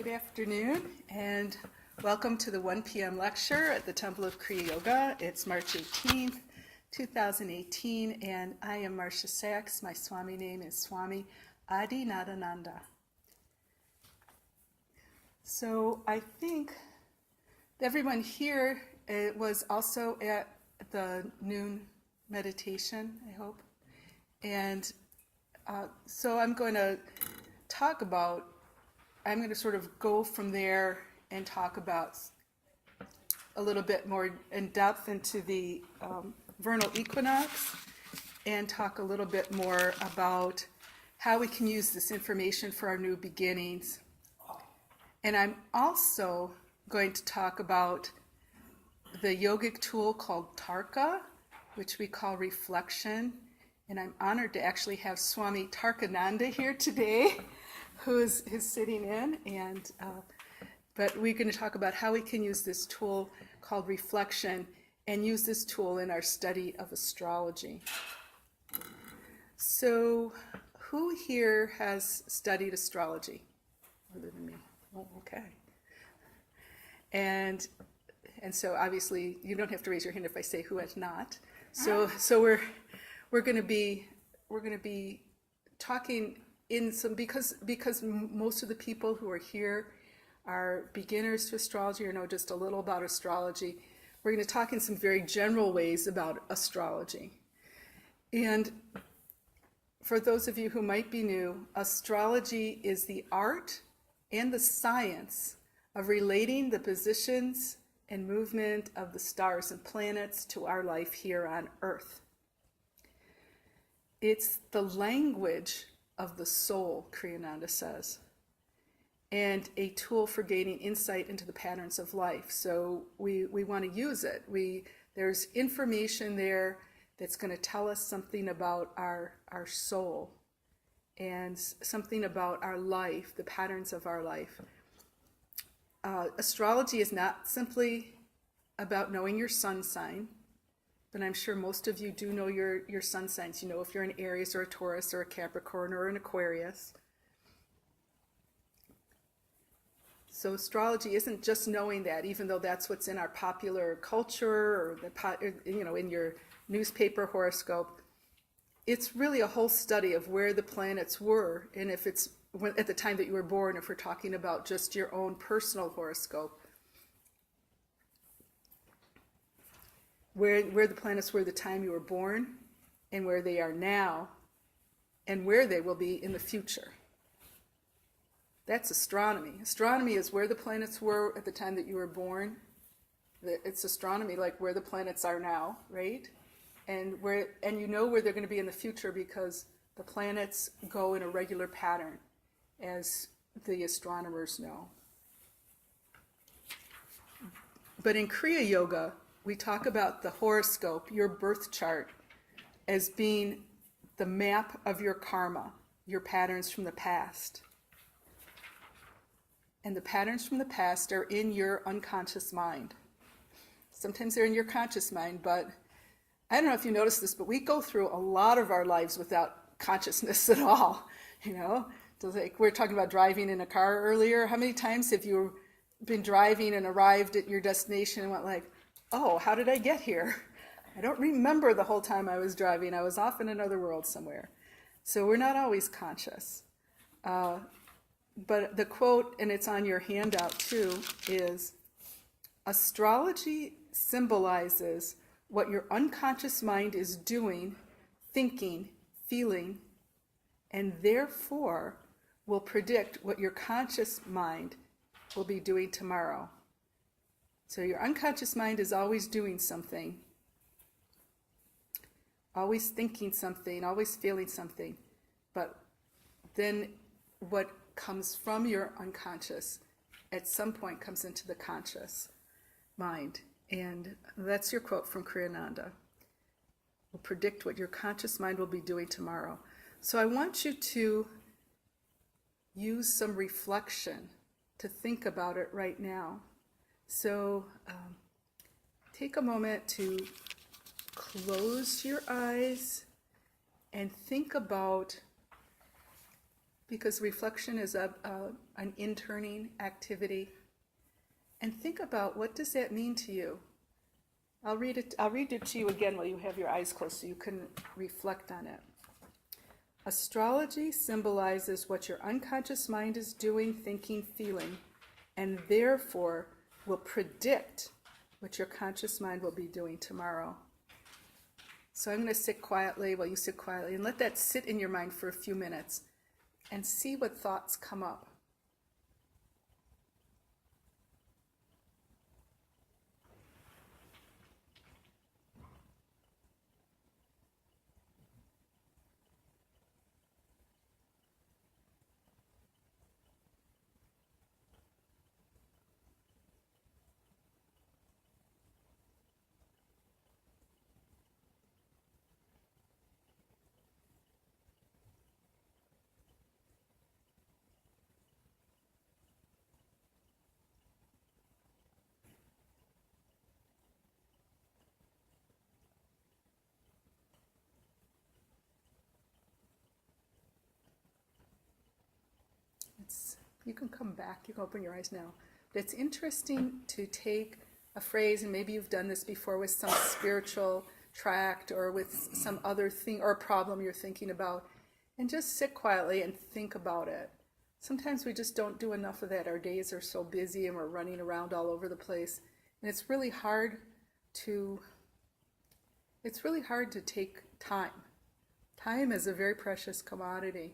Good afternoon, and welcome to the 1 p.m. lecture at the Temple of Kriya Yoga. It's March 18th, 2018, and I am Marcia Sacks. My Swami name is Swami Adinadananda. So I think everyone here was also at the noon meditation, I hope. And so I'm going to sort of go from there and talk about a little bit more in depth into the vernal equinox and talk a little bit more about how we can use this information for our new beginnings. And I'm also going to talk about the yogic tool called Tarka, which we call reflection. And I'm honored to actually have Swami Tarkananda here today, who's sitting in. But we're going to talk about how we can use this tool called reflection and use this tool in our study of astrology. So, who here has studied astrology other than me? Oh, okay. And so obviously you don't have to raise your hand if I say who has not. So we're going to be talking in some because most of the people who are here are beginners to astrology or know just a little about astrology. We're going to talk in some very general ways about astrology. And for those of you who might be new, astrology is the art and the science of relating the positions and movement of the stars and planets to our life here on Earth. It's the language of the soul, Kriyananda says, and a tool for gaining insight into the patterns of life. So we want to use it. There's information there that's going to tell us something about our soul and something about our life, the patterns of our life. Astrology is not simply about knowing your sun sign, but I'm sure most of you do know your sun signs. You know if you're an Aries or a Taurus or a Capricorn or an Aquarius. So astrology isn't just knowing that, even though that's what's in our popular culture or in your newspaper horoscope. It's really a whole study of where the planets were, and if it's at the time that you were born, if we're talking about just your own personal horoscope. Where the planets were the time you were born, and where they are now, and where they will be in the future. That's astronomy. Astronomy is where the planets were at the time that you were born. It's astronomy, like where the planets are now, right? And you know where they're going to be in the future because the planets go in a regular pattern, as the astronomers know. But in Kriya Yoga, we talk about the horoscope, your birth chart, as being the map of your karma, your patterns from the past. And the patterns from the past are in your unconscious mind. Sometimes they're in your conscious mind, but I don't know if you noticed this, but we go through a lot of our lives without consciousness at all, So like we were talking about driving in a car earlier. How many times have you been driving and arrived at your destination and went like, oh, how did I get here? I don't remember the whole time I was driving. I was off in another world somewhere. So we're not always conscious. But the quote, and it's on your handout too, is astrology symbolizes what your unconscious mind is doing, thinking, feeling, and therefore will predict what your conscious mind will be doing tomorrow. So your unconscious mind is always doing something, always thinking something, always feeling something. But then what comes from your unconscious at some point comes into the conscious mind. And that's your quote from Kriyananda. Will predict what your conscious mind will be doing tomorrow. So I want you to use some reflection to think about it right now. So take a moment to close your eyes and think about because reflection is an interning activity. And think about, what does that mean to you? I'll read it to you again while you have your eyes closed so you can reflect on it. Astrology symbolizes what your unconscious mind is doing, thinking, feeling, and therefore will predict what your conscious mind will be doing tomorrow. So I'm going to sit quietly while you sit quietly and let that sit in your mind for a few minutes and see what thoughts come up. You can come back, you can open your eyes now. But it's interesting to take a phrase, and maybe you've done this before with some spiritual tract or with some other thing or a problem you're thinking about, and just sit quietly and think about it. Sometimes we just don't do enough of that. Our days are so busy and we're running around all over the place. And it's really hard to take time. Time is a very precious commodity.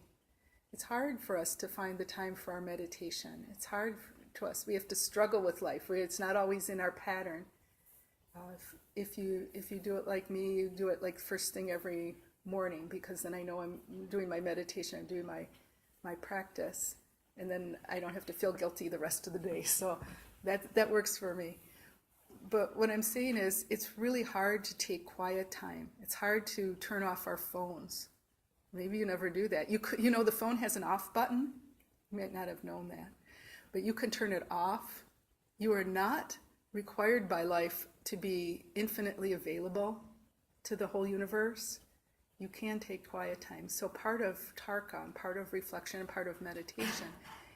It's hard for us to find the time for our meditation. It's hard to us. We have to struggle with life. It's not always in our pattern. If you do it like me, you do it like first thing every morning, because then I know I'm doing my meditation, I'm doing my practice, and then I don't have to feel guilty the rest of the day. So that works for me. But what I'm saying is, it's really hard to take quiet time. It's hard to turn off our phones. Maybe you never do that. The phone has an off button. You might not have known that. But you can turn it off. You are not required by life to be infinitely available to the whole universe. You can take quiet time. So part of Tarka, and part of reflection, and part of meditation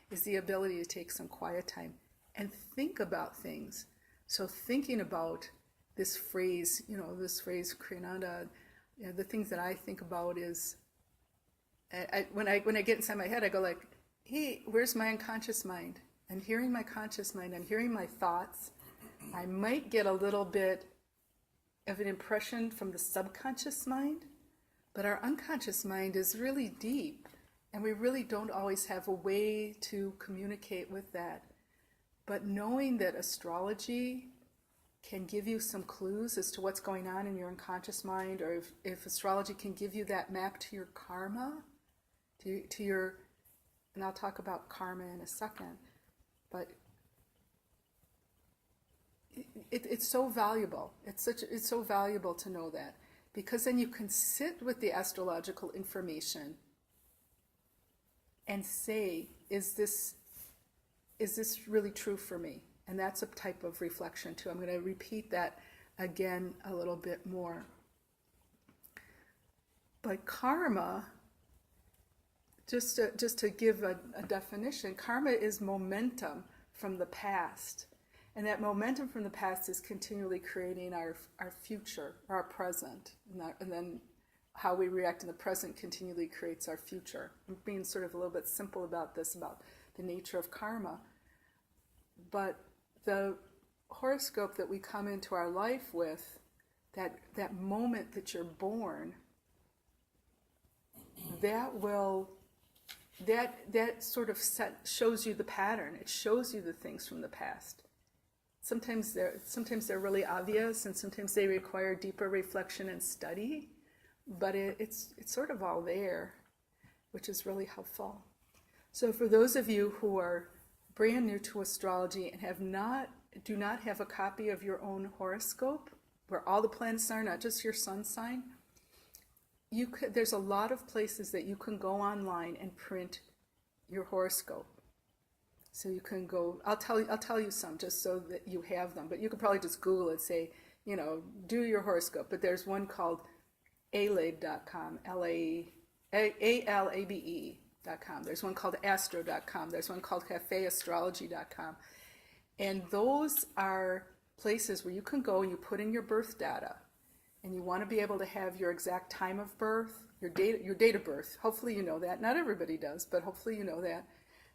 is the ability to take some quiet time and think about things. So thinking about this phrase, Kriyananda, the things that I think about is, when I get inside my head, I go like, hey, where's my unconscious mind? I'm hearing my conscious mind. I'm hearing my thoughts. I might get a little bit of an impression from the subconscious mind, but our unconscious mind is really deep, and we really don't always have a way to communicate with that. But knowing that astrology can give you some clues as to what's going on in your unconscious mind, or if astrology can give you that map to your karma, to your, and I'll talk about karma in a second, but it's so valuable. It's so valuable to know that, because then you can sit with the astrological information and say, is this really true for me? And that's a type of reflection too. I'm going to repeat that again a little bit more. But karma, just to give a definition, karma is momentum from the past. And that momentum from the past is continually creating our future, our present. And then how we react in the present continually creates our future. I'm being sort of a little bit simple about this, about the nature of karma. But the horoscope that we come into our life with, that moment that you're born, that sort of shows you the pattern. It shows you the things from the past. Sometimes they're really obvious, and sometimes they require deeper reflection and study, but it's sort of all there, which is really helpful. So for those of you who are brand new to astrology and do not have a copy of your own horoscope, where all the planets are, not just your sun sign, there's a lot of places that you can go online and print your horoscope. So you can go, I'll tell you some just so that you have them, but you could probably just Google it, say, do your horoscope. But there's one called alabe.com, ALABE, There's one called astro.com. There's one called cafeastrology.com. And those are places where you can go and you put in your birth data. And you want to be able to have your exact time of birth, your date of birth. Hopefully you know that. Not everybody does, but hopefully you know that.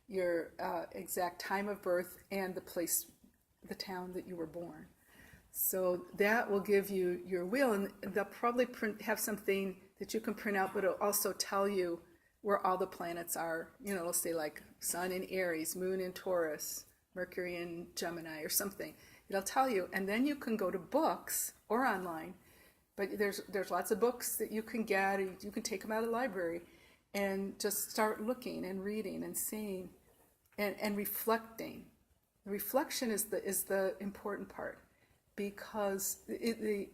Your exact time of birth and the place, the town that you were born. So that will give you your wheel, and they'll probably have something that you can print out, but it'll also tell you where all the planets are. You know, it'll say like Sun in Aries, Moon in Taurus, Mercury in Gemini or something. It'll tell you, and then you can go to books or online. But there's lots of books that you can get. You can take them out of the library and just start looking and reading and seeing and reflecting. The reflection is the important part, because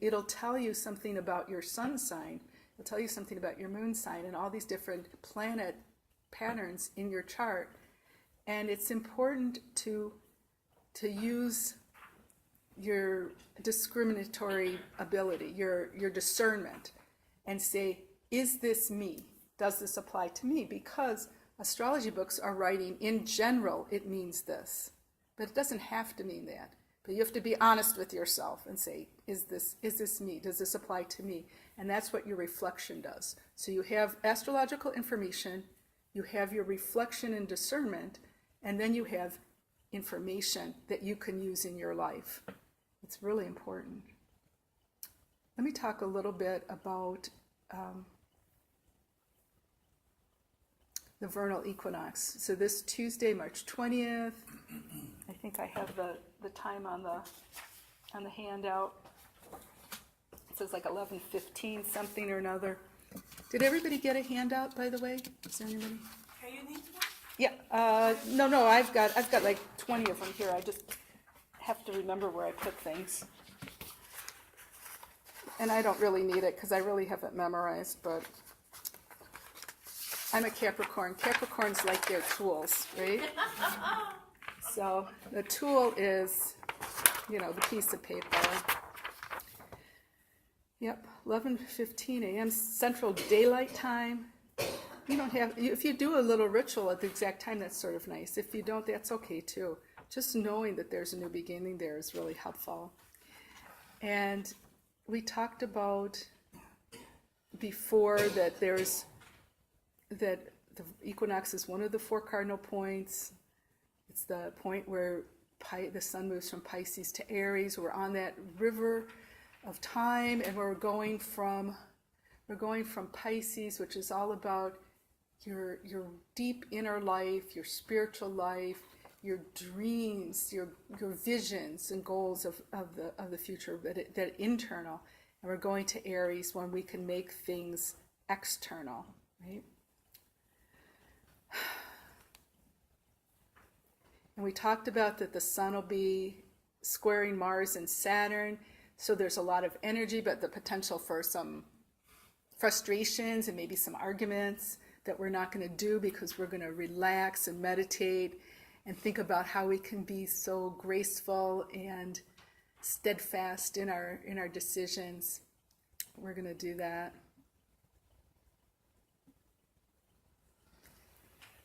it'll tell you something about your sun sign. It'll tell you something about your moon sign and all these different planet patterns in your chart. And it's important to use your discriminatory ability, your discernment, and say, is this me? Does this apply to me? Because astrology books are writing, in general, it means this. But it doesn't have to mean that. But you have to be honest with yourself and say, is this me? Does this apply to me? And that's what your reflection does. So you have astrological information, you have your reflection and discernment, and then you have information that you can use in your life. It's really important. Let me talk a little bit about the vernal equinox. So this Tuesday, March 20th, I think I have the time on the handout. It says like 11:15 something or another. Did everybody get a handout, by the way? Is there anybody? Okay, you need one? Yeah. No. I've got like 20 of them here. I just have to remember where I put things. And I don't really need it because I really haven't memorized, but I'm a Capricorn. Capricorns like their tools, right? So the tool is, the piece of paper. Yep, 11:15 a.m. Central Daylight Time. You don't have, if you do a little ritual at the exact time, that's sort of nice. If you don't, that's okay too. Just knowing that there's a new beginning there is really helpful. And we talked about before that that the equinox is one of the 4 cardinal points. It's the point where the sun moves from Pisces to Aries. We're on that river of time, and we're going from Pisces, which is all about your deep inner life, your spiritual life, your dreams, your visions and goals of the future, that internal. And we're going to Aries when we can make things external, right? And we talked about that the sun will be squaring Mars and Saturn, so there's a lot of energy, but the potential for some frustrations and maybe some arguments that we're not going to do, because we're going to relax and meditate and think about how we can be so graceful and steadfast in our decisions. We're going to do that.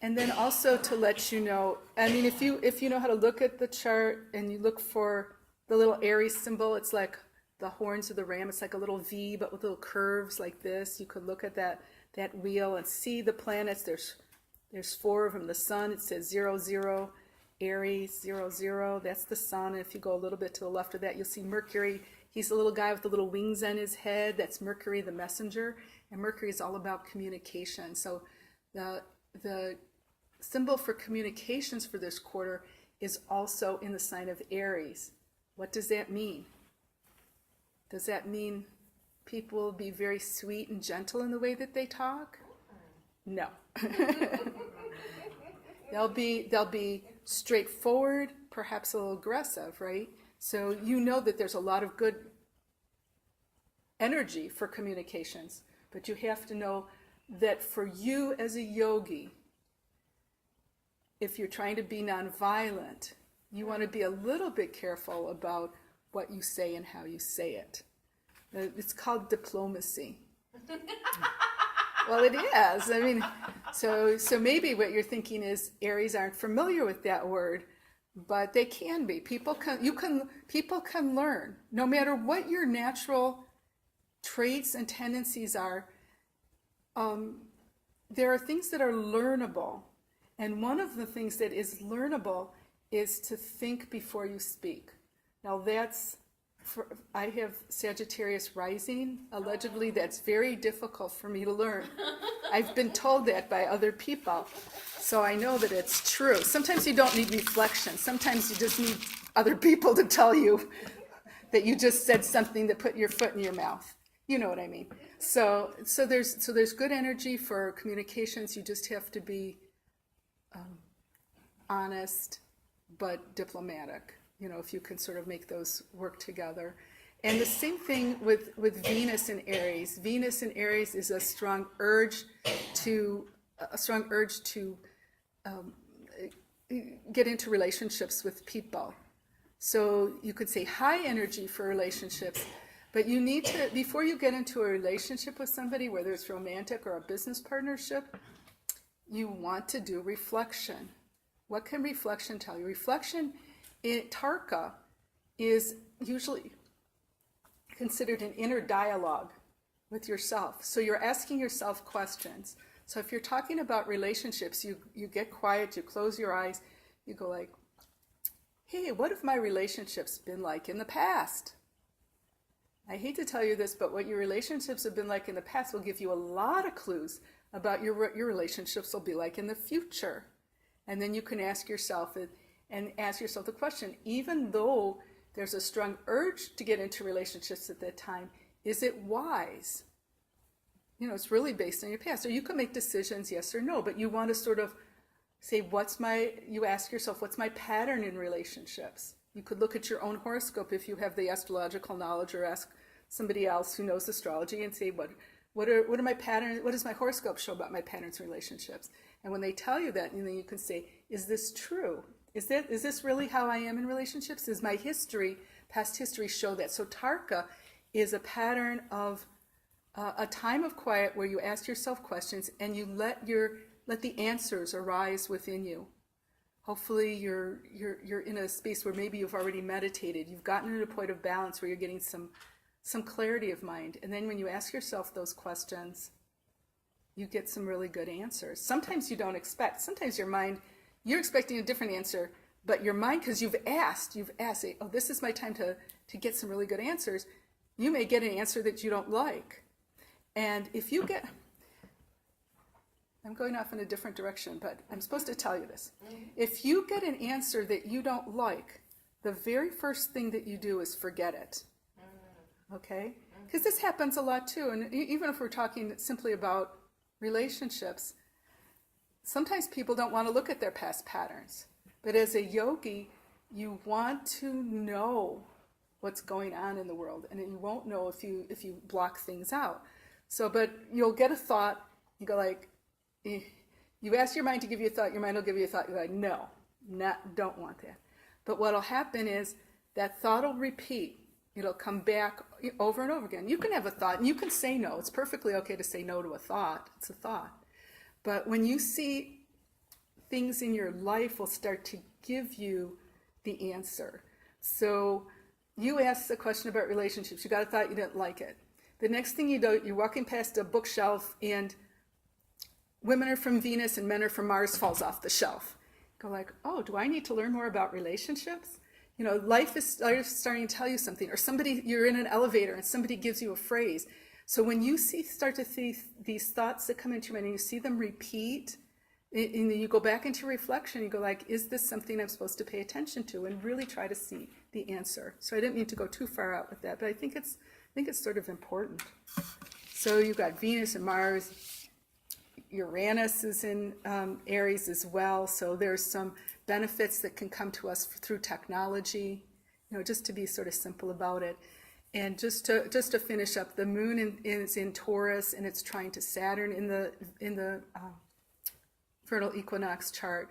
And then also to let you know, if you know how to look at the chart and you look for the little Aries symbol, it's like the horns of the ram. It's like a little V, but with little curves like this. You could look at that wheel and see the planets. There's 4 of them. The sun, it says 00, Aries, 00. That's the sun. And if you go a little bit to the left of that, you'll see Mercury. He's the little guy with the little wings on his head. That's Mercury, the messenger. And Mercury is all about communication. So the symbol for communications for this quarter is also in the sign of Aries. What does that mean? Does that mean people will be very sweet and gentle in the way that they talk? No. They'll be straightforward, perhaps a little aggressive, right? So you know that there's a lot of good energy for communications, but you have to know that for you as a yogi, if you're trying to be nonviolent, you want to be a little bit careful about what you say and how you say it. It's called diplomacy. Well, it is. So maybe what you're thinking is Aries aren't familiar with that word, but they can be. People can learn, no matter what your natural traits and tendencies are. There are things that are learnable, and one of the things that is learnable is to think before you speak. Now I have Sagittarius rising. Allegedly, that's very difficult for me to learn. I've been told that by other people, so I know that it's true. Sometimes you don't need reflection. Sometimes you just need other people to tell you that you just said something that put your foot in your mouth. You know what I mean? So there's good energy for communications. You just have to be honest but diplomatic. If you can sort of make those work together. And the same thing with Venus in Aries. Venus in Aries is a strong urge to get into relationships with people. So you could say high energy for relationships, but you need to, before you get into a relationship with somebody, whether it's romantic or a business partnership, you want to do reflection. What can reflection tell you? Reflection in Tarka is usually considered an inner dialogue with yourself. So you're asking yourself questions. So if you're talking about relationships, you get quiet, you close your eyes, you go like, hey, what have my relationships been like in the past? I hate to tell you this, but what your relationships have been like in the past will give you a lot of clues about your relationships will be like in the future. And then you can ask yourself the question, even though there's a strong urge to get into relationships at that time, is it wise? It's really based on your past. Or you can make decisions, yes or no, but you want to sort of say, you ask yourself, what's my pattern in relationships? You could look at your own horoscope if you have the astrological knowledge, or ask somebody else who knows astrology and say, what are my patterns? What does my horoscope show about my patterns in relationships? And when they tell you that, then you can say, is this true? Is this really how I am in relationships? Is my past history show that? So Tarka is a pattern of a time of quiet where you ask yourself questions and you let the answers arise within you. Hopefully you're in a space where maybe you've already meditated. You've gotten to a point of balance where you're getting some clarity of mind. And then when you ask yourself those questions, you get some really good answers. Sometimes you don't expect. Sometimes you're expecting a different answer, but your mind, because you've asked, say, oh, this is my time to get some really good answers. You may get an answer that you don't like. And if you get, I'm going off in a different direction, but I'm supposed to tell you this. If you get an answer that you don't like, the very first thing that you do is forget it. Okay? Because this happens a lot too. And even if we're talking simply about relationships, sometimes people don't want to look at their past patterns. But as a yogi, you want to know what's going on in the world, and you won't know if you block things out. So, but you'll get a thought, you go like, you ask your mind to give you a thought, your mind will give you a thought, you're like, no, don't want that. But what'll happen is that thought will repeat. It'll come back over and over again. You can have a thought and you can say no. It's perfectly okay to say no to a thought. It's a thought. But when you see things in your life will start to give you the answer. So you asked the question about relationships. You got a thought, you didn't like it. The next thing you know, you're walking past a bookshelf and women are from Venus and men are from Mars falls off the shelf. Go like, oh, do I need to learn more about relationships? Life is starting to tell you something. Or you're in an elevator and somebody gives you a phrase. So when you start to see these thoughts that come into your mind and you see them repeat, and then you go back into reflection, you go like, is this something I'm supposed to pay attention to? And really try to see the answer. So I didn't mean to go too far out with that, but I think it's sort of important. So you've got Venus and Mars. Uranus is in Aries as well. So there's some benefits that can come to us through technology, just to be sort of simple about it. And just to finish up, the moon is in Taurus and it's trying to Saturn in the vernal equinox chart.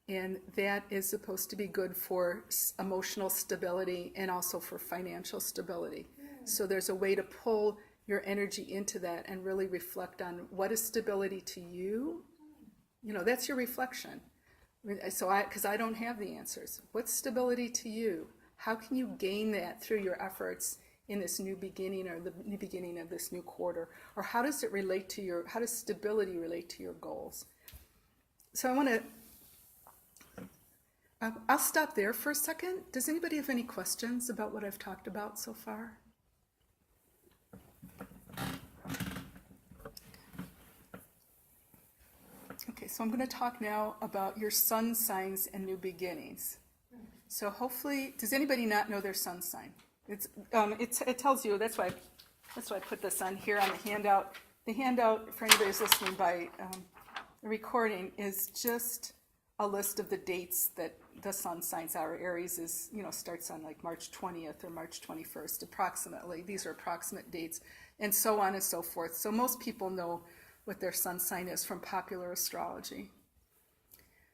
And that is supposed to be good for emotional stability and also for financial stability. So there's a way to pull your energy into that and really reflect on what is stability to you That's your reflection. Because I don't have the answers. What's stability to you? How can you gain that through your efforts in this new beginning or the new beginning of this new quarter? Or how does stability relate to your goals? So I'll stop there for a second. Does anybody have any questions about what I've talked about so far? Okay, so I'm going to talk now about your sun signs and new beginnings. So hopefully, does anybody not know their sun sign? It tells you. That's why I put this on here on the handout. The handout for anybody who's listening by the recording is just a list of the dates that the sun signs are. Aries is starts on like March 20th or March 21st approximately. These are approximate dates, and so on and so forth. So most people know what their sun sign is from popular astrology.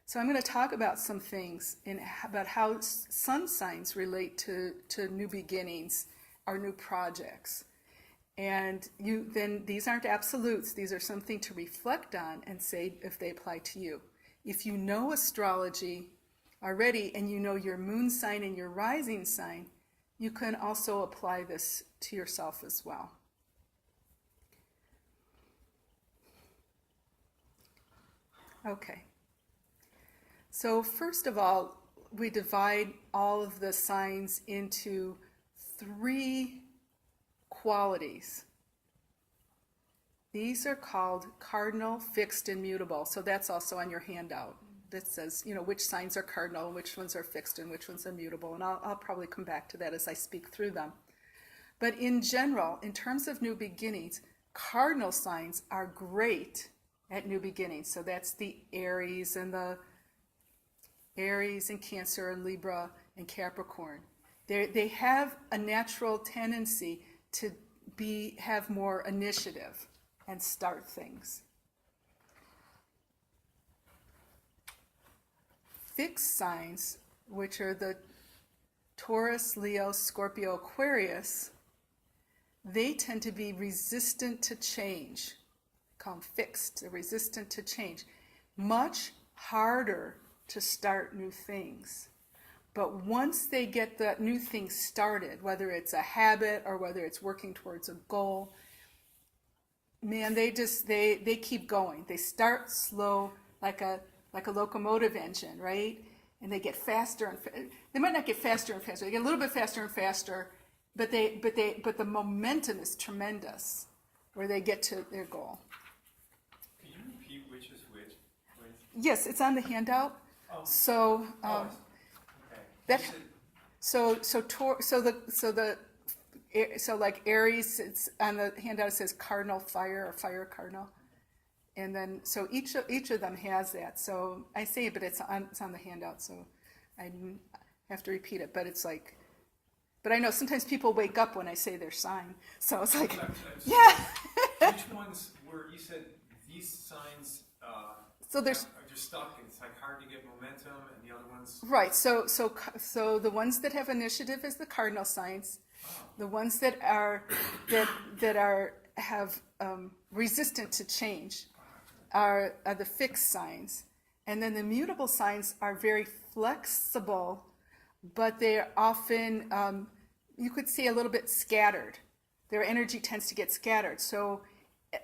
So I'm going to talk about some things about how sun signs relate to new beginnings or new projects. And then these aren't absolutes. These are something to reflect on and say if they apply to you. If you know astrology already and you know your moon sign and your rising sign, you can also apply this to yourself as well. Okay. So first of all, we divide all of the signs into 3 qualities. These are called cardinal, fixed, and mutable. So that's also on your handout. That says, which signs are cardinal, which ones are fixed, and which ones are mutable. And I'll probably come back to that as I speak through them. But in general, in terms of new beginnings, cardinal signs are great at new beginnings. So that's the Aries and Cancer and Libra and Capricorn. They have a natural tendency to have more initiative and start things. Fixed signs, which are the Taurus, Leo, Scorpio, Aquarius, they tend to be resistant to change. Call them fixed, they're resistant to change. Much harder to start new things. But once they get that new thing started, whether it's a habit or whether it's working towards a goal, man, they keep going. They start slow, like a locomotive engine, right? And they get faster and they might not get faster and faster. They get a little bit faster and faster, but the momentum is tremendous where they get to their goal. Can you repeat which is which? Yes, it's on the handout. Oh. So okay. So like Aries, it's on the handout. It says cardinal fire or fire cardinal, and then so each of them has that. So I say, but it's on the handout, so I have to repeat it. But it's like, but I know sometimes people wake up when I say their sign, so it's like, yeah. Which ones were you said these signs? So there's. Are just stuck. It's like hard to get momentum, and the other ones. Right. So the ones that have initiative is the cardinal signs. Oh. The ones that are have resistant to change are the fixed signs, and then the mutable signs are very flexible, but they're often you could say a little bit scattered. Their energy tends to get scattered. So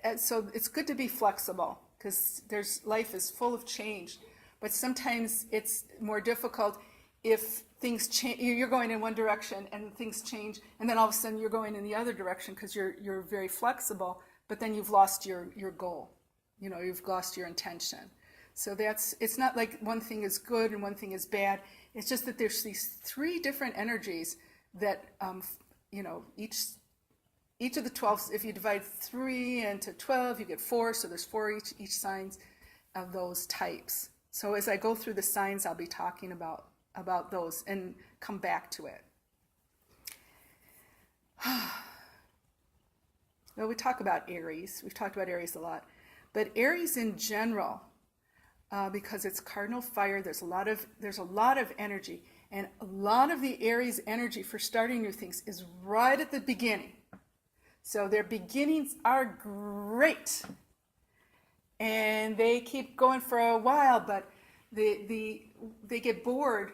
it's good to be flexible because life is full of change, but sometimes it's more difficult if things change. You're going in one direction and things change, and then all of a sudden you're going in the other direction because you're very flexible, but then you've lost your goal. You've lost your intention. So it's not like one thing is good and one thing is bad. It's just that there's these 3 different energies that each of the 12, if you divide 3 into 12, you get 4, so there's 4 each signs of those types. So as I go through the signs, I'll be talking about those and come back to it. Well, we talk about Aries. We've talked about Aries a lot. But Aries in general, because it's cardinal fire, there's a lot of energy. And a lot of the Aries energy for starting new things is right at the beginning. So their beginnings are great. and they keep going for a while, but they get bored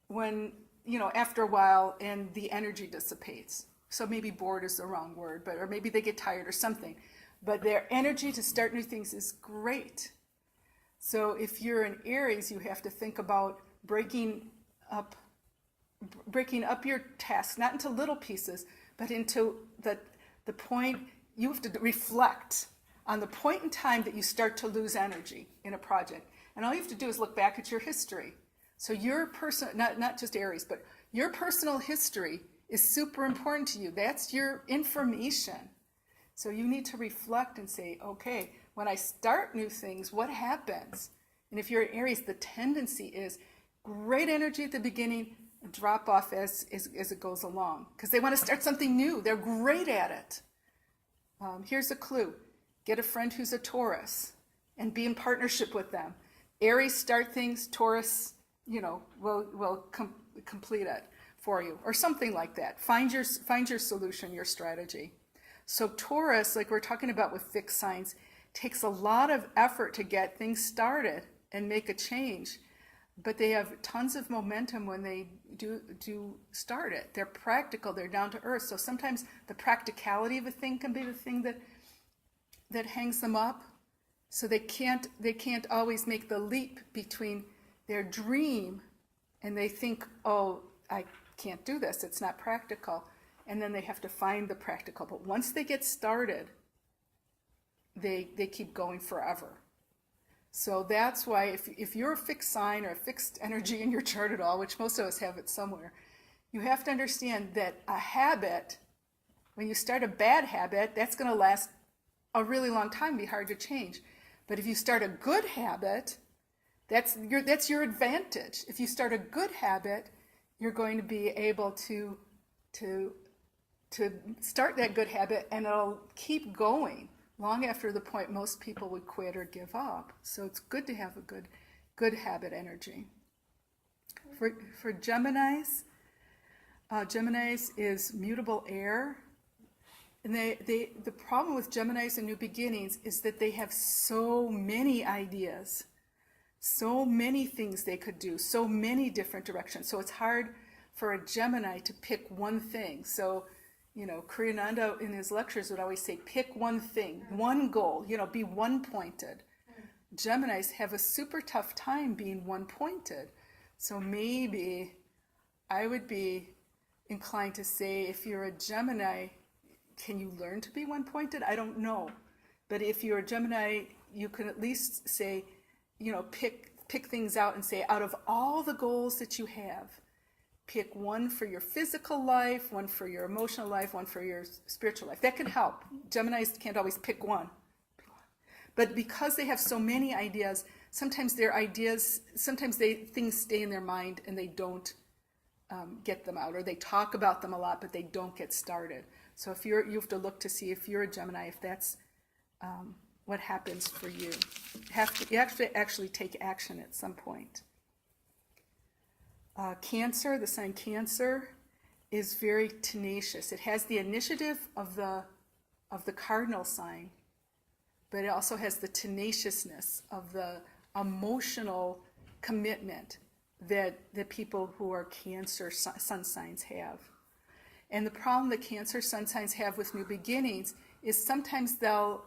when, after a while, and the energy dissipates. So maybe bored is the wrong word, or maybe they get tired or something. But their energy to start new things is great. So if you're an Aries, you have to think about breaking up your tasks, not into little pieces, but into the point. You have to reflect on the point in time that you start to lose energy in a project. And all you have to do is look back at your history. So your personal, not just Aries, but your personal history is super important to you. That's your information. So you need to reflect and say, okay, when I start new things, what happens? And if you're an Aries, the tendency is great energy at the beginning, drop off as it goes along. Because they want to start something new. They're great at it. Here's a clue. Get a friend who's a Taurus and be in partnership with them. Aries start things, Taurus, will complete it for you, or something like that. Find your solution, your strategy. So Taurus, like we're talking about with fixed signs, takes a lot of effort to get things started and make a change, but they have tons of momentum when they do start it. They're practical, they're down to earth. So sometimes the practicality of a thing can be the thing that hangs them up. So they can't always make the leap between their dream and they think, oh, I can't do this, it's not practical. And then they have to find the practical. But once they get started, they keep going forever. So that's why if you're a fixed sign or a fixed energy in your chart at all, which most of us have it somewhere, you have to understand that a habit, when you start a bad habit, that's going to last a really long time, be hard to change. But if you start a good habit, that's your advantage. If you start a good habit, you're going to be able to start that good habit, and it'll keep going long after the point most people would quit or give up. So it's good to have a good habit energy. For Geminis, Geminis is mutable air. And the problem with Geminis and New Beginnings is that they have so many ideas, so many things they could do, so many different directions. So it's hard for a Gemini to pick one thing. So, Kriyananda in his lectures would always say, pick one thing, one goal, be one-pointed. Geminis have a super tough time being one-pointed. So maybe I would be inclined to say, if you're a Gemini, can you learn to be one-pointed? I don't know. But if you're a Gemini, you can at least say, pick things out and say, out of all the goals that you have, pick one for your physical life, one for your emotional life, one for your spiritual life. That can help. Geminis can't always pick one. But because they have so many ideas, sometimes things stay in their mind and they don't get them out, or they talk about them a lot, but they don't get started. So you have to look to see if you're a Gemini, if that's what happens for you. You have to actually take action at some point. Cancer, the sign Cancer, is very tenacious. It has the initiative of the cardinal sign, but it also has the tenaciousness of the emotional commitment that the people who are Cancer sun signs have. And the problem that Cancer sun signs have with New Beginnings is sometimes they'll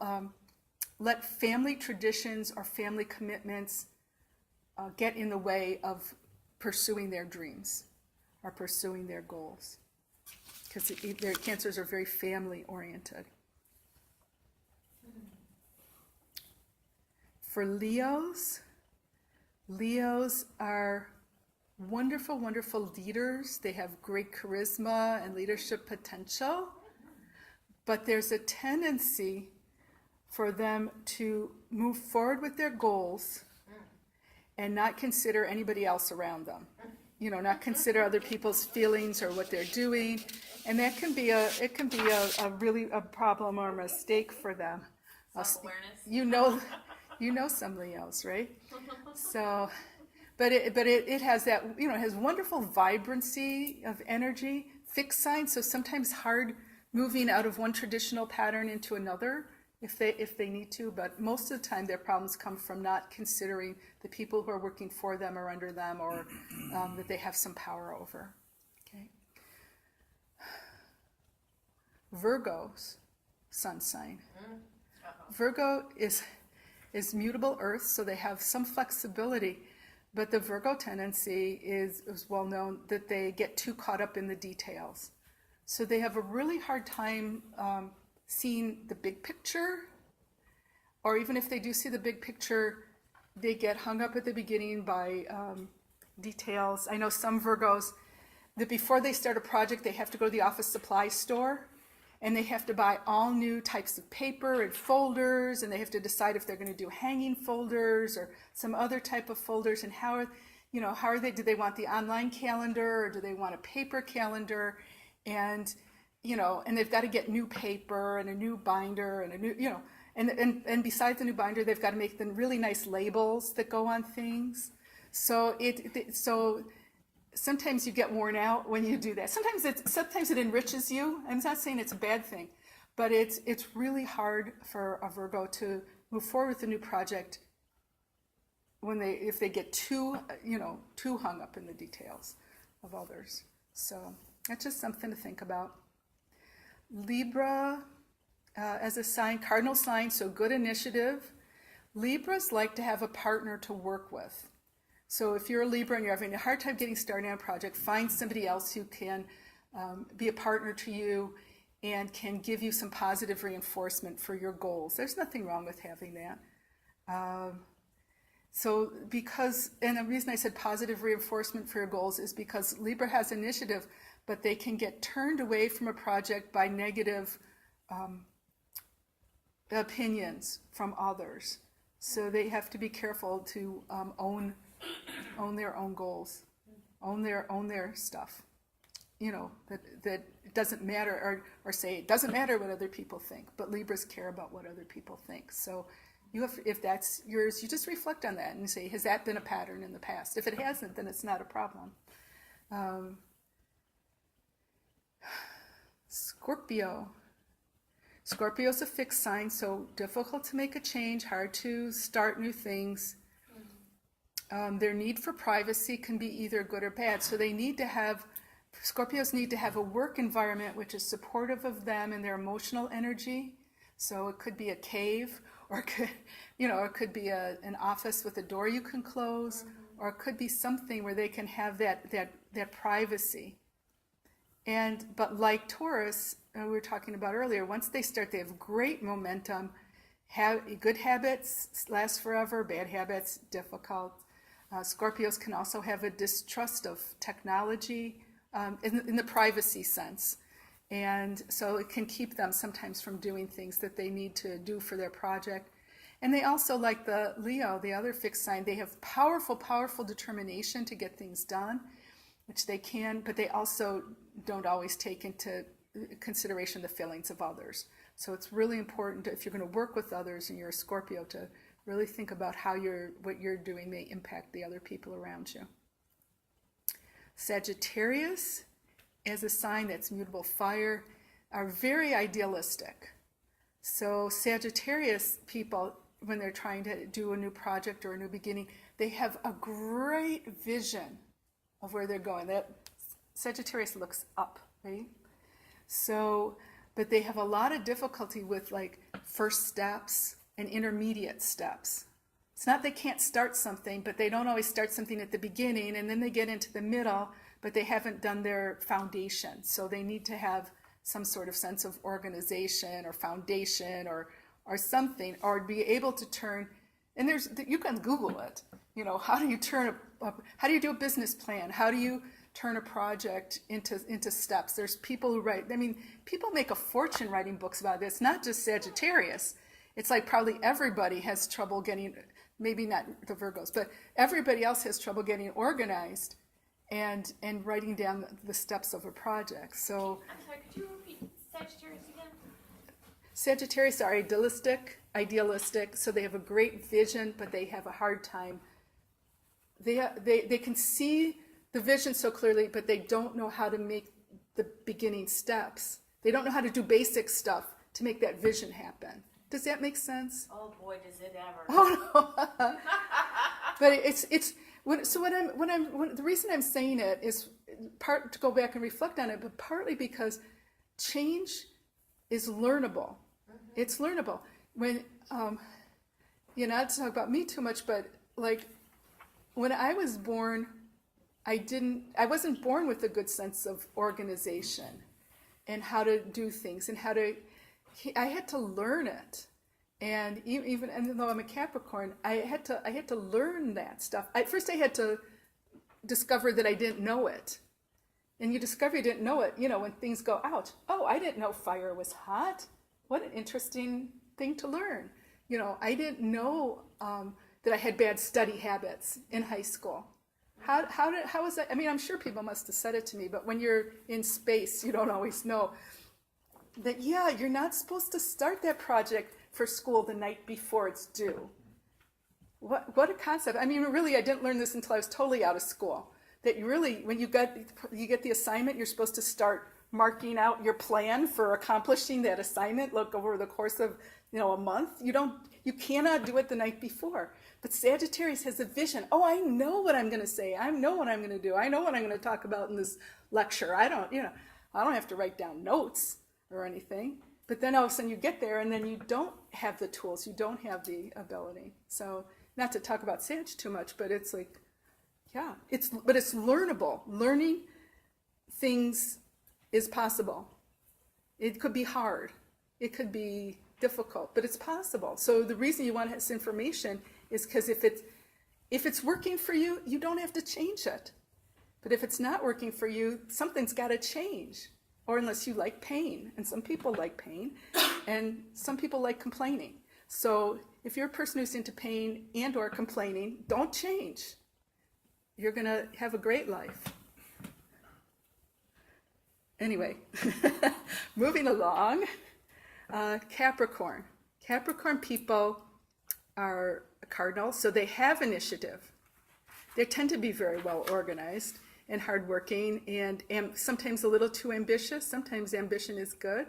let family traditions or family commitments get in the way of pursuing their dreams or pursuing their goals, because their Cancers are very family oriented. For Leos are wonderful, wonderful leaders. They have great charisma and leadership potential, but there's a tendency for them to move forward with their goals and not consider anybody else around them. Not consider other people's feelings or what they're doing, and that can be a really a problem or a mistake for them. Self-awareness. You know some Leos, right? So, but it has that, it has wonderful vibrancy of energy, fixed sign, so sometimes hard moving out of one traditional pattern into another if they need to, but most of the time their problems come from not considering the people who are working for them or under them, or that they have some power over. Okay. Virgo's sun sign. Virgo is mutable earth, so they have some flexibility, but the Virgo tendency is well known that they get too caught up in the details. So they have a really hard time seeing the big picture, or even if they do see the big picture, they get hung up at the beginning by details. I know some Virgos that before they start a project, they have to go to the office supply store, and they have to buy all new types of paper and folders, and they have to decide if they're going to do hanging folders or some other type of folders, and how are they, do they want the online calendar or do they want a paper calendar? And and they've got to get new paper and a new binder and a new, and besides the new binder, they've got to make the really nice labels that go on things. So so sometimes you get worn out when you do that. Sometimes it enriches you. I'm not saying it's a bad thing, but it's really hard for a Virgo to move forward with a new project if they get too hung up in the details of others. So that's just something to think about. Libra as a sign, cardinal sign, so good initiative. Libras like to have a partner to work with. So if you're a Libra and you're having a hard time getting started on a project, find somebody else who can be a partner to you and can give you some positive reinforcement for your goals. There's nothing wrong with having that. And the reason I said positive reinforcement for your goals is because Libra has initiative, but they can get turned away from a project by negative opinions from others. So they have to be careful to own their own goals, own their stuff. That it doesn't matter, or say it doesn't matter what other people think, but Libras care about what other people think. So if that's yours, you just reflect on that and say, has that been a pattern in the past? If it hasn't, then it's not a problem. Scorpio. Scorpio's a fixed sign, so difficult to make a change, hard to start new things. Their need for privacy can be either good or bad. So Scorpios need to have a work environment which is supportive of them and their emotional energy. So it could be a cave, or it could be an office with a door you can close, or it could be something where they can have that privacy. But like Taurus, we were talking about earlier, once they start, they have great momentum. Good habits last forever, bad habits, difficult. Scorpios can also have a distrust of technology in the privacy sense. And so it can keep them sometimes from doing things that they need to do for their project. And they also, like the Leo, the other fixed sign, they have powerful, powerful determination to get things done, which they can, but they also don't always take into consideration the feelings of others. So it's really important, if you're going to work with others and you're a Scorpio, to really think about how what you're doing may impact the other people around you. Sagittarius, as a sign that's mutable fire, are very idealistic. So Sagittarius people, when they're trying to do a new project or a new beginning, they have a great vision of where they're going. That Sagittarius looks up, right? So, but they have a lot of difficulty with like first steps and intermediate steps. It's not they can't start something, but they don't always start something at the beginning, and then they get into the middle, but they haven't done their foundation. So they need to have some sort of sense of organization or foundation or something, or be able to turn, and you can Google it, how do you how do you do a business plan? How do you turn a project into steps? There's people who write, people make a fortune writing books about this, not just Sagittarius. It's like probably everybody has trouble getting, maybe not the Virgos, but everybody else has trouble getting organized and writing down the steps of a project. So I'm sorry, could you repeat Sagittarius again? Sagittarius are idealistic, so they have a great vision, but they have a hard time. They can see the vision so clearly, but they don't know how to make the beginning steps. They don't know how to do basic stuff to make that vision happen. Does that make sense? Oh boy, does it ever. Oh no. But the reason I'm saying it is part to go back and reflect on it, but partly because change is learnable. It's learnable. When not to talk about me too much, but like when I was born, I wasn't born with a good sense of organization and how to do things and I had to learn it. And even though I'm a Capricorn, I had to learn that stuff. First I had to discover that I didn't know it. And you discover you didn't know it, when things go, ouch. Oh, I didn't know fire was hot. What an interesting thing to learn. I didn't know that I had bad study habits in high school. How was that? I mean, I'm sure people must have said it to me, but when you're in space, you don't always know that, you're not supposed to start that project for school the night before it's due. What a concept. I mean, really, I didn't learn this until I was totally out of school. That you really, when you get the assignment, you're supposed to start marking out your plan for accomplishing that assignment, look over the course of, a month. You cannot do it the night before. But Sagittarius has a vision. Oh, I know what I'm going to say. I know what I'm going to do. I know what I'm going to talk about in this lecture. I don't have to write down notes or anything. But then all of a sudden you get there and then you don't have the tools. You don't have the ability. So not to talk about Sag too much, but it's like, it's learnable. Learning things is possible. It could be hard. It could be difficult, but it's possible. So the reason you want this information is because if it's working for you, you don't have to change it. But if it's not working for you, something's got to change. Or unless you like pain, and some people like pain, and some people like complaining. So if you're a person who's into pain and or complaining, don't change. You're going to have a great life. Anyway, moving along, Capricorn. Capricorn people are cardinals, so they have initiative. They tend to be very well organized and hardworking and sometimes a little too ambitious. Sometimes ambition is good,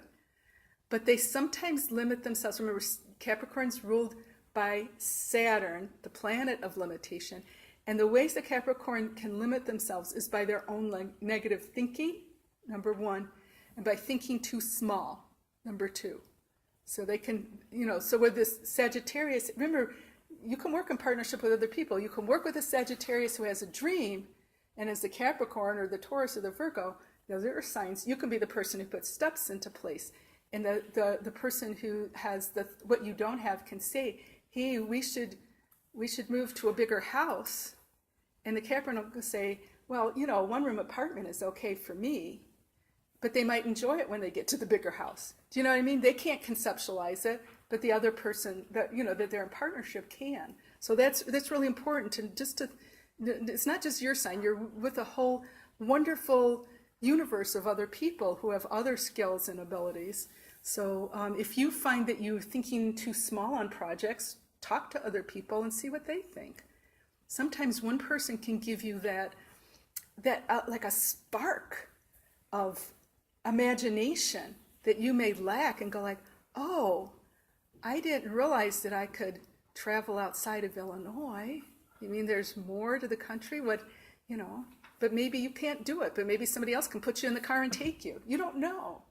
but they sometimes limit themselves. Remember, Capricorn's ruled by Saturn, the planet of limitation. And the ways that Capricorn can limit themselves is by their own negative thinking, number one, and by thinking too small, number two. So they can, so with this Sagittarius, remember, you can work in partnership with other people. You can work with a Sagittarius who has a dream, and as the Capricorn or the Taurus or the Virgo, those are signs. You can be the person who puts steps into place. And the person who has what you don't have can say, hey, we should move to a bigger house. And the Capricorn will say, well, a one-room apartment is okay for me, but they might enjoy it when they get to the bigger house. Do you know what I mean? They can't conceptualize it, but the other person that they're in partnership can. So that's really important it's not just your sign, you're with a whole wonderful universe of other people who have other skills and abilities. So if you find that you're thinking too small on projects, talk to other people and see what they think. Sometimes one person can give you that like a spark of imagination that you may lack and go like, oh, I didn't realize that I could travel outside of Illinois. You mean there's more to the country? But maybe you can't do it, but maybe somebody else can put you in the car and take you. You don't know.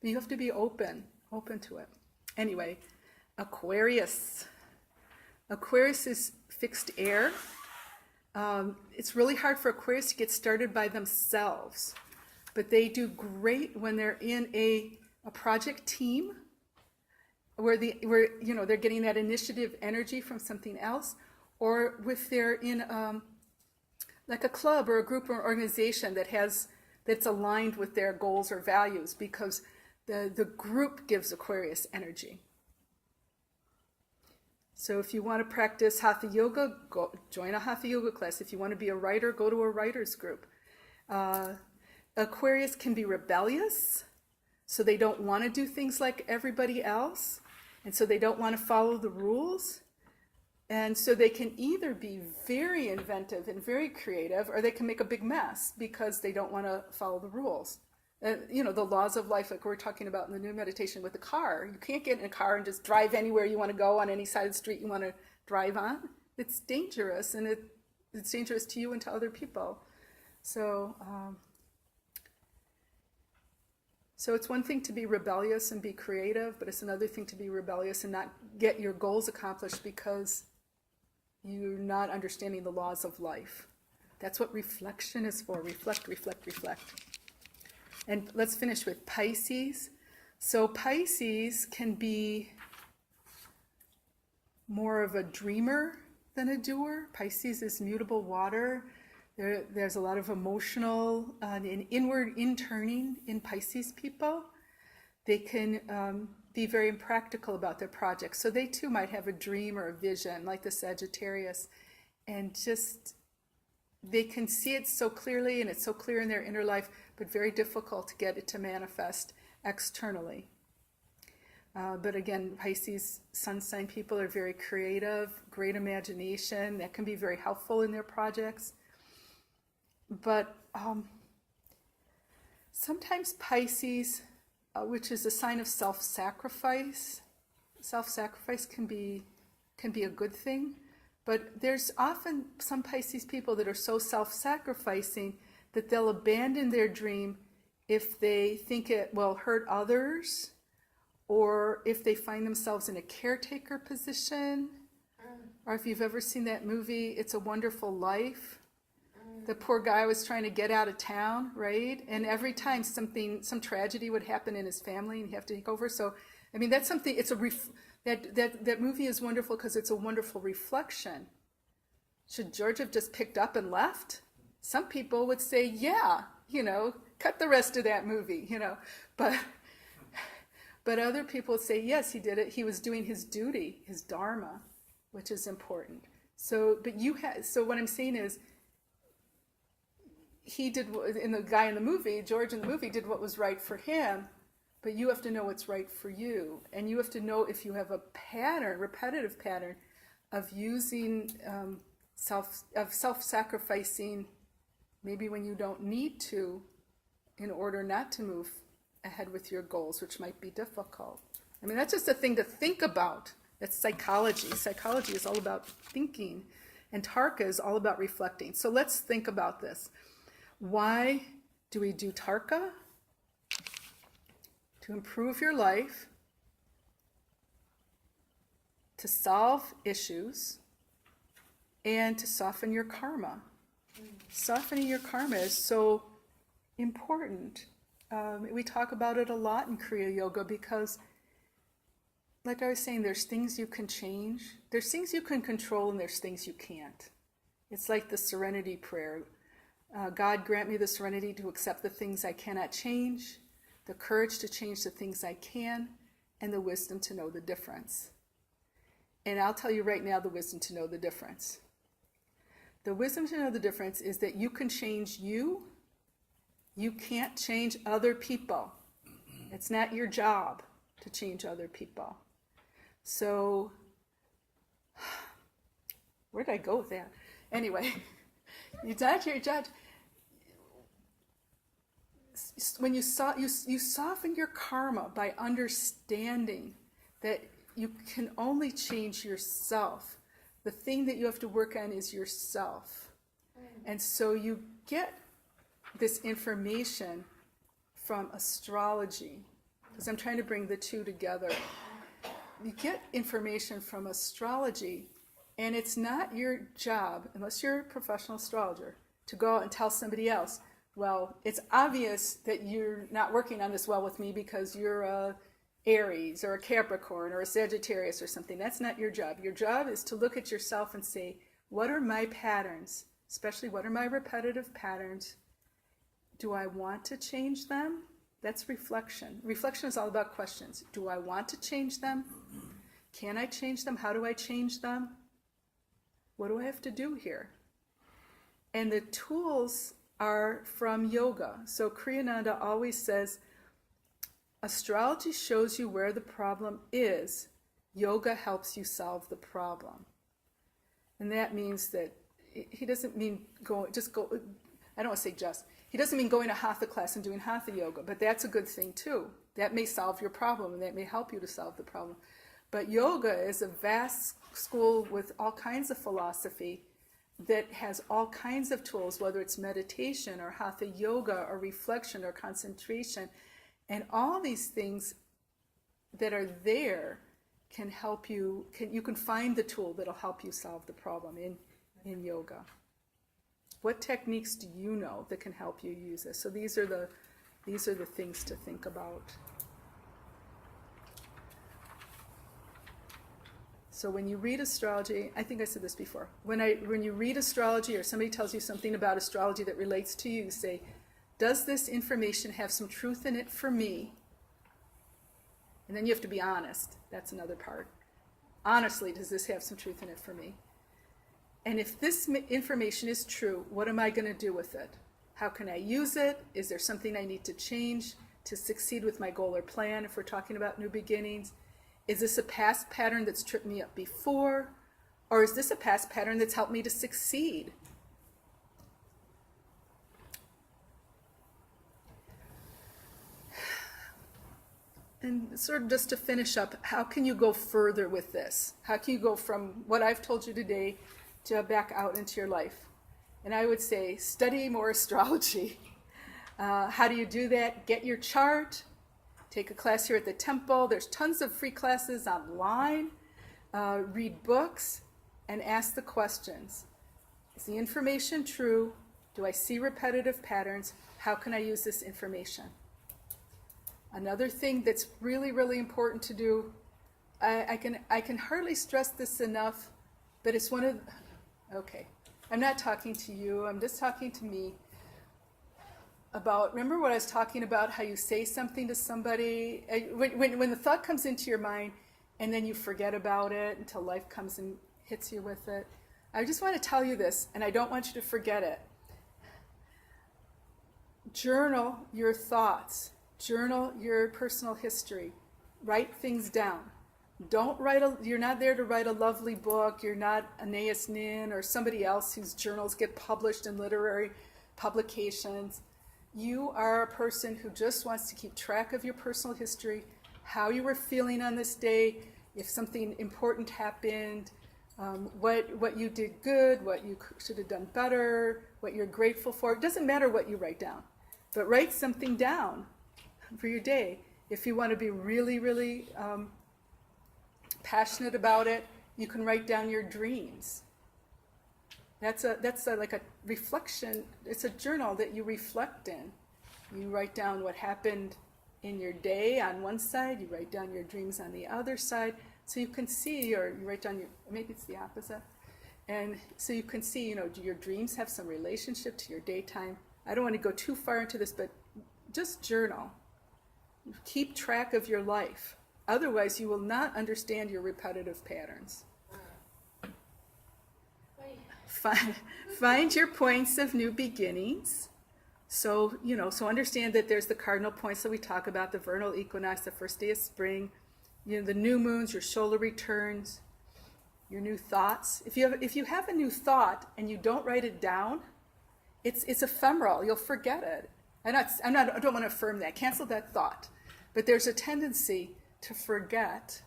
But you have to be open to it. Anyway, Aquarius. Aquarius is fixed air. It's really hard for Aquarius to get started by themselves, but they do great when they're in a project team where they're getting that initiative energy from something else, or if they're in like a club or a group or organization that's aligned with their goals or values, because the group gives Aquarius energy. So if you want to practice Hatha Yoga, join a Hatha Yoga class. If you want to be a writer, go to a writer's group. Aquarius can be rebellious, so they don't want to do things like everybody else, and so they don't want to follow the rules. And so they can either be very inventive and very creative, or they can make a big mess because they don't want to follow the rules. The laws of life, like we're talking about in the new meditation with the car. You can't get in a car and just drive anywhere you want to go on any side of the street you want to drive on. It's dangerous, and it's dangerous to you and to other people. So it's one thing to be rebellious and be creative, but it's another thing to be rebellious and not get your goals accomplished because you're not understanding the laws of life. That's what reflection is for. Reflect, reflect, reflect. And let's finish with Pisces. So Pisces can be more of a dreamer than a doer. Pisces is mutable water. There's a lot of emotional and inward interning in Pisces people. They can be very impractical about their projects. So they too might have a dream or a vision like the Sagittarius, and just they can see it so clearly, and it's so clear in their inner life, but very difficult to get it to manifest externally. But again, Pisces sun sign people are very creative, great imagination. That can be very helpful in their projects. But sometimes Pisces, which is a sign of self-sacrifice can be a good thing. But there's often some Pisces people that are so self-sacrificing that they'll abandon their dream if they think it will hurt others, or if they find themselves in a caretaker position, or if you've ever seen that movie, It's a Wonderful Life. The poor guy was trying to get out of town, right? And every time some tragedy would happen in his family and he'd have to take over. So, I mean, that's something, that movie is wonderful because it's a wonderful reflection. Should George have just picked up and left? Some people would say, yeah, cut the rest of that movie, But other people would say, yes, he did it. He was doing his duty, his dharma, which is important. So what I'm saying is, George in the movie did what was right for him, but you have to know what's right for you. And you have to know if you have a repetitive pattern of using self-sacrificing, maybe when you don't need to, in order not to move ahead with your goals, which might be difficult. I mean, that's just a thing to think about. That's psychology. Psychology is all about thinking, and Tarka is all about reflecting. So let's think about this. Why do we do Tarka? To improve your life, to solve issues, and to soften your karma. Softening your karma is so important. We talk about it a lot in Kriya Yoga because, like I was saying, there's things you can change. There's things you can control and there's things you can't. It's like the serenity prayer. God, grant me the serenity to accept the things I cannot change, the courage to change the things I can, and the wisdom to know the difference. And I'll tell you right now the wisdom to know the difference. The wisdom to know the difference is that you can change you. You can't change other people. It's not your job to change other people. So, where did I go with that? Anyway, you're not your judge. When you soften your karma by understanding that you can only change yourself. The thing that you have to work on is yourself. And so you get this information from astrology, because I'm trying to bring the two together. You get information from astrology, and it's not your job, unless you're a professional astrologer, to go out and tell somebody else, well, it's obvious that you're not working on this well with me because you're a Aries or a Capricorn or a Sagittarius or something. That's not your job. Your job is to look at yourself and say, what are my patterns? Especially, what are my repetitive patterns? Do I want to change them? That's reflection. Reflection is all about questions. Do I want to change them? Can I change them? How do I change them? What do I have to do here? And the tools are from yoga. So Kriyananda always says, astrology shows you where the problem is. Yoga helps you solve the problem. And that means that he doesn't mean go. I don't want to say just, he doesn't mean going to hatha class and doing hatha yoga, but that's a good thing too. That may solve your problem, and that may help you to solve the problem. But yoga is a vast school with all kinds of philosophy that has all kinds of tools, whether it's meditation or hatha yoga or reflection or concentration. And all these things that are there can help you, you can find the tool that'll help you solve the problem in yoga. What techniques do you know that can help you use this? So these are the things to think about. So when you read astrology, I think I said this before, when you read astrology or somebody tells you something about astrology that relates to you, you say, does this information have some truth in it for me? And then you have to be honest. That's another part. Honestly, does this have some truth in it for me? And if this information is true, what am I going to do with it? How can I use it? Is there something I need to change to succeed with my goal or plan if we're talking about new beginnings? Is this a past pattern that's tripped me up before? Or is this a past pattern that's helped me to succeed? And sort of just to finish up, how can you go further with this? How can you go from what I've told you today to back out into your life? And I would say, study more astrology. How do you do that? Get your chart. Take a class here at the temple. There's tons of free classes online. Read books and ask the questions. Is the information true? Do I see repetitive patterns? How can I use this information? Another thing that's really, really important to do, I can hardly stress this enough, but it's one of, okay, I'm not talking to you, I'm just talking to me about, remember what I was talking about, how you say something to somebody, when the thought comes into your mind and then you forget about it until life comes and hits you with it. I just want to tell you this, and I don't want you to forget it. Journal your thoughts. Journal your personal history. Write things down. You're not there to write a lovely book. You're not Aeneas Nin or somebody else whose journals get published in literary publications. You are a person who just wants to keep track of your personal history, how you were feeling on this day, if something important happened, what you did good, what you should have done better, what you're grateful for. It doesn't matter what you write down, but write something down for your day. If you want to be really, really passionate about it, you can write down your dreams. That's like a reflection. It's a journal that you reflect in. You write down what happened in your day on one side, you write down your dreams on the other side, so you can see, or you write down maybe it's the opposite. And so you can see, do your dreams have some relationship to your daytime? I don't want to go too far into this, but just journal. Keep track of your life. Otherwise, you will not understand your repetitive patterns. Find your points of new beginnings. So understand that there's the cardinal points that we talk about, the vernal equinox, the first day of spring, the new moons, your solar returns, your new thoughts. If you have a new thought and you don't write it down, it's ephemeral. You'll forget it. I don't want to affirm that. Cancel that thought. But there's a tendency to forget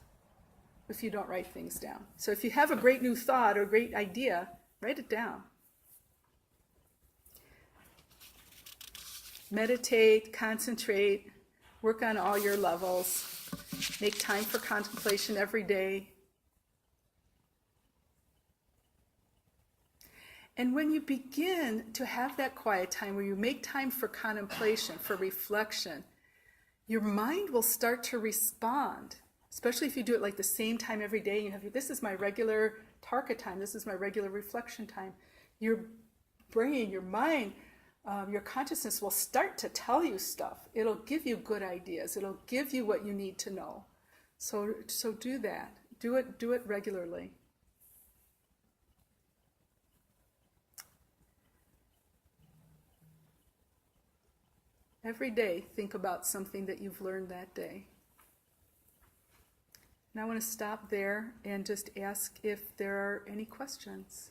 if you don't write things down. So if you have a great new thought or a great idea, write it down. Meditate, concentrate, work on all your levels. Make time for contemplation every day. And when you begin to have that quiet time where you make time for contemplation, for reflection, your mind will start to respond, especially if you do it like the same time every day. You have, this is my regular Tarka time, this is my regular reflection time. Your brain, your mind, your consciousness will start to tell you stuff. It'll give you good ideas. It'll give you what you need to know. So do that. Do it regularly. Every day, think about something that you've learned that day. And I want to stop there and just ask if there are any questions.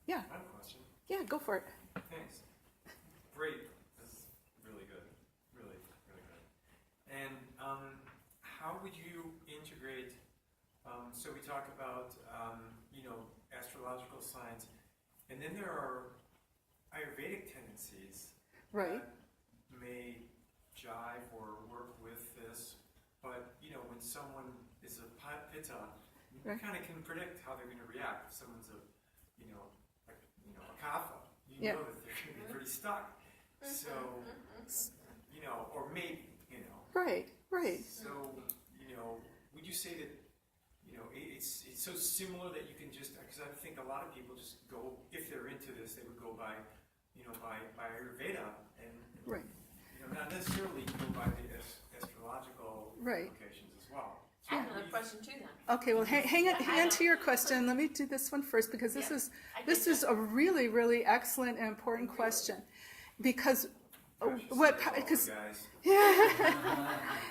Yeah. Yeah. I have a question. Yeah, go for it. Thanks. Great. This is really good. Really, really good. And how would you integrate, so we talk about, astrological science, and then there are Ayurvedic tendencies Right. that may jive or work with this, but, when someone is a pitta, you Right. kind of can predict how they're going to react. If someone's a kapha, you Yeah. know that they're going to be pretty stuck. So, or maybe, Right. Right. So, would you say that, it's so similar that you can just, because I think a lot of people just go, if they're into this, they would go by Ayurveda and, Right. not necessarily go by the astrological Right. implications as well. I have another question too then. Okay, well, hang on to your question. Let me do this one first because this is a really, really excellent and important question. Because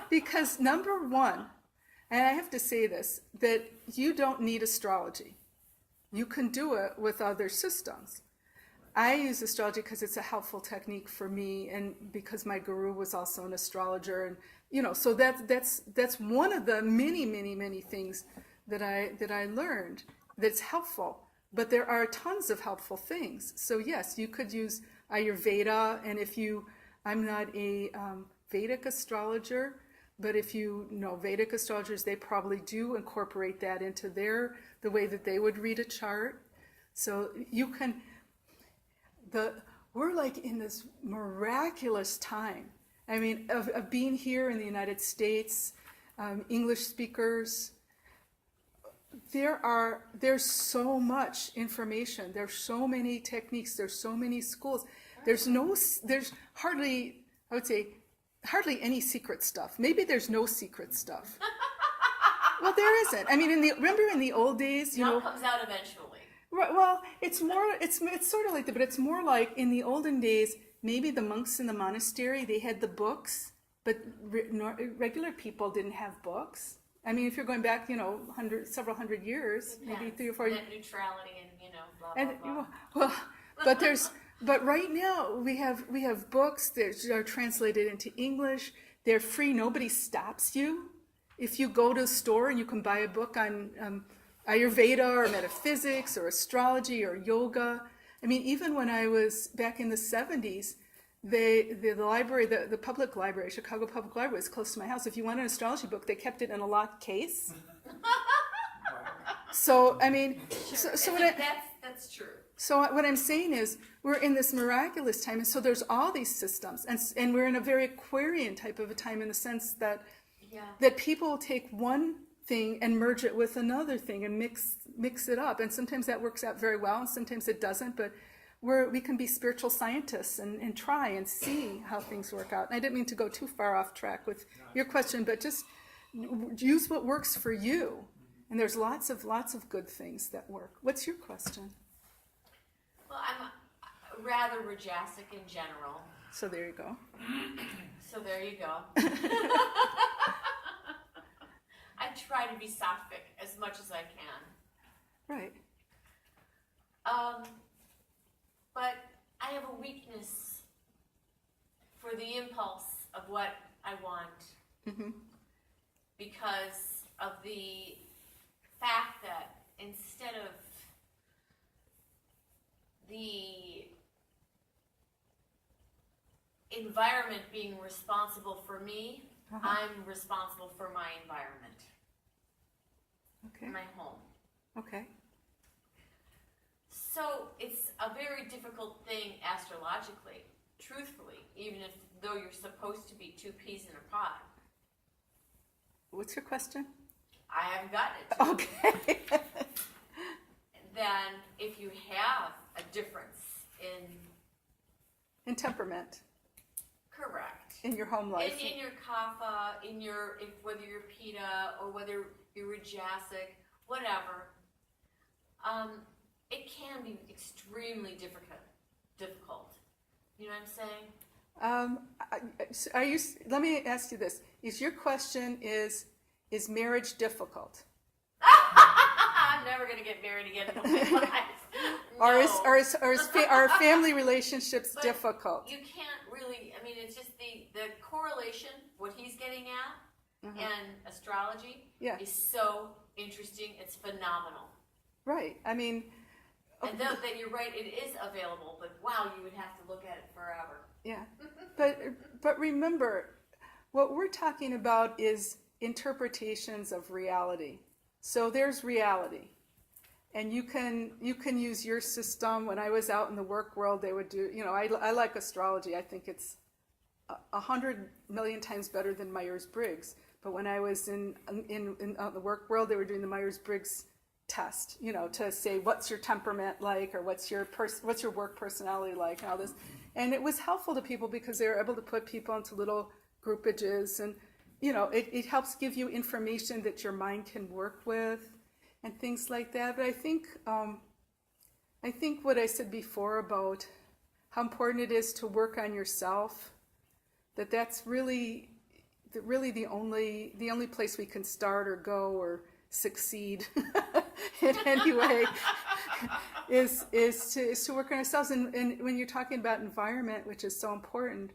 because number one, and I have to say this, that you don't need astrology. You can do it with other systems. I use astrology because it's a helpful technique for me, and because my guru was also an astrologer, and so that's one of the many things that I learned that's helpful. But there are tons of helpful things. So yes, you could use Ayurveda, and I'm not a Vedic astrologer, but if you know Vedic astrologers, they probably do incorporate that into the way that they would read a chart. So you can. We're like in this miraculous time. I mean, of being here in the United States, English speakers. There's so much information. There's so many techniques. There's so many schools. There's hardly, I would say, hardly any secret stuff. Maybe there's no secret stuff. Well, there isn't. I mean, remember in the old days, It all comes out eventually. Right, well, it's sort of like that, but it's more like in the olden days, maybe the monks in the monastery, they had the books, but regular people didn't have books. I mean, if you're going back, several hundred years, maybe 3 or 4 years. Net neutrality and, blah, blah, blah. Well, but right now we have books that are translated into English. They're free. Nobody stops you. If you go to a store and you can buy a book on Ayurveda or metaphysics or astrology or yoga. I mean, even when I was back in the 70s, the library, the public library, Chicago Public Library, was close to my house. If you want an astrology book, they kept it in a locked case. So, I mean, that's true. So what I'm saying is we're in this miraculous time, and so there's all these systems, and we're in a very Aquarian type of a time in the sense that that people take one thing and merge it with another thing and mix it up, and sometimes that works out very well, and sometimes it doesn't. But we can be spiritual scientists and try and see how things work out. And I didn't mean to go too far off track with your question, but just use what works for you. And there's lots of good things that work. What's your question? Well, I'm rather rajasic in general. So there you go. I try to be sattvic as much as I can. Right. But I have a weakness for the impulse of what I want because of the fact that instead of the environment being responsible for me, I'm responsible for my environment. Okay. My home. Okay. So it's a very difficult thing astrologically, truthfully, even though you're supposed to be two peas in a pod. What's your question? I haven't gotten it to. Okay. Then if you have a difference in temperament. Correct. In your home life. In your kapha, whether you're pitta or whether you're rajasic, whatever, it can be extremely difficult. You know what I'm saying? Let me ask you this: your question is marriage difficult? I'm never going to get married again in my life. Are family relationships But difficult? You can't really, I mean, it's just the correlation, what he's getting at, and astrology Yeah. is so interesting. It's phenomenal. Right. I mean, And though that you're right, it is available, but wow, you would have to look at it forever. yeah. But remember, what we're talking about is interpretations of reality. So there's reality. And you can use your system. When I was out in the work world, they would do, I like astrology. I think it's 100 million times better than Myers-Briggs. But when I was in the work world, they were doing the Myers-Briggs test, to say what's your temperament like, or what's your work personality like, and all this. And it was helpful to people because they were able to put people into little groupages, and it helps give you information that your mind can work with and things like that. But I think what I said before about how important it is to work on yourself, that's really the only place we can start or go or succeed in any way is to work on ourselves. And when you're talking about environment, which is so important,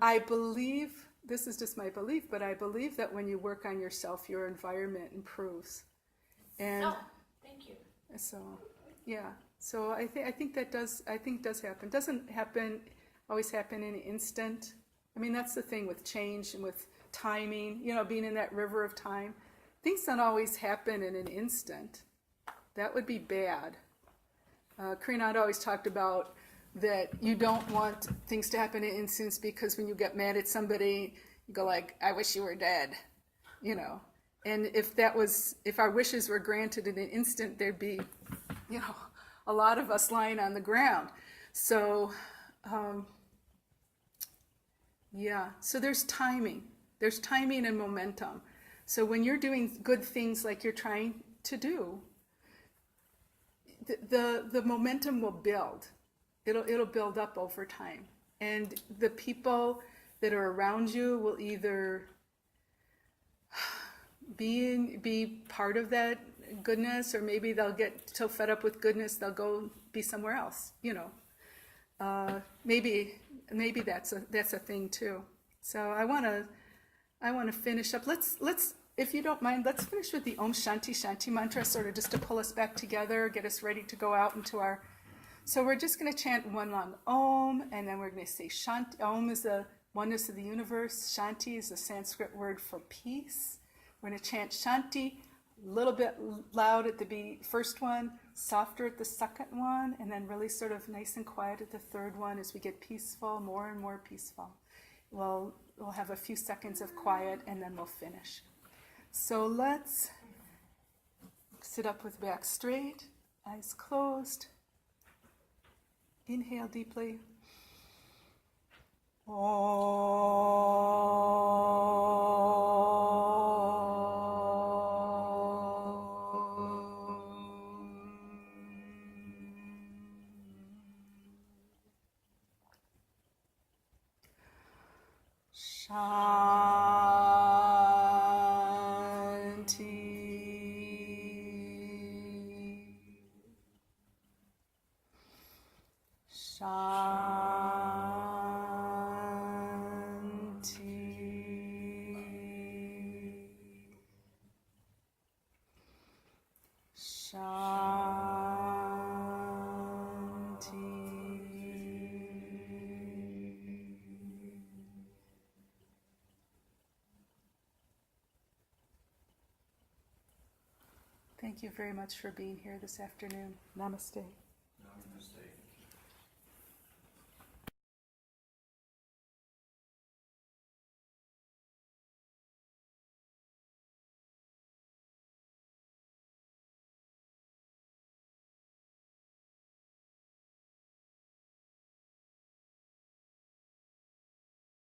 I believe, this is just my belief, but I believe that when you work on yourself, your environment improves. And thank you. so, yeah. So I think that does happen. Doesn't always happen in an instant. I mean, that's the thing with change and with timing, being in that river of time. Things don't always happen in an instant. That would be bad. Kriyananda always talked about that you don't want things to happen in instance, because when you get mad at somebody, you go like, I wish you were dead, And if our wishes were granted in an instant, there'd be, a lot of us lying on the ground. So, so there's timing. There's timing and momentum. So when you're doing good things like you're trying to do, the momentum will build. It'll build up over time. And the people that are around you will either be part of that goodness, or maybe they'll get so fed up with goodness they'll go be somewhere else. Maybe that's a thing too. So I want to finish up. Let's if you don't mind, let's finish with the Om Shanti Shanti mantra, sort of just to pull us back together, get us ready to go out into our. So we're just going to chant one long Om, and then we're going to say Shanti. Om is the oneness of the universe. Shanti is the Sanskrit word for peace. We're going to chant Shanti a little bit loud at the first one, softer at the second one, and then really sort of nice and quiet at the third one as we get peaceful, more and more peaceful. We'll have a few seconds of quiet, and then we'll finish. So let's sit up with back straight, eyes closed. Inhale deeply. Thank you very much for being here this afternoon. Namaste.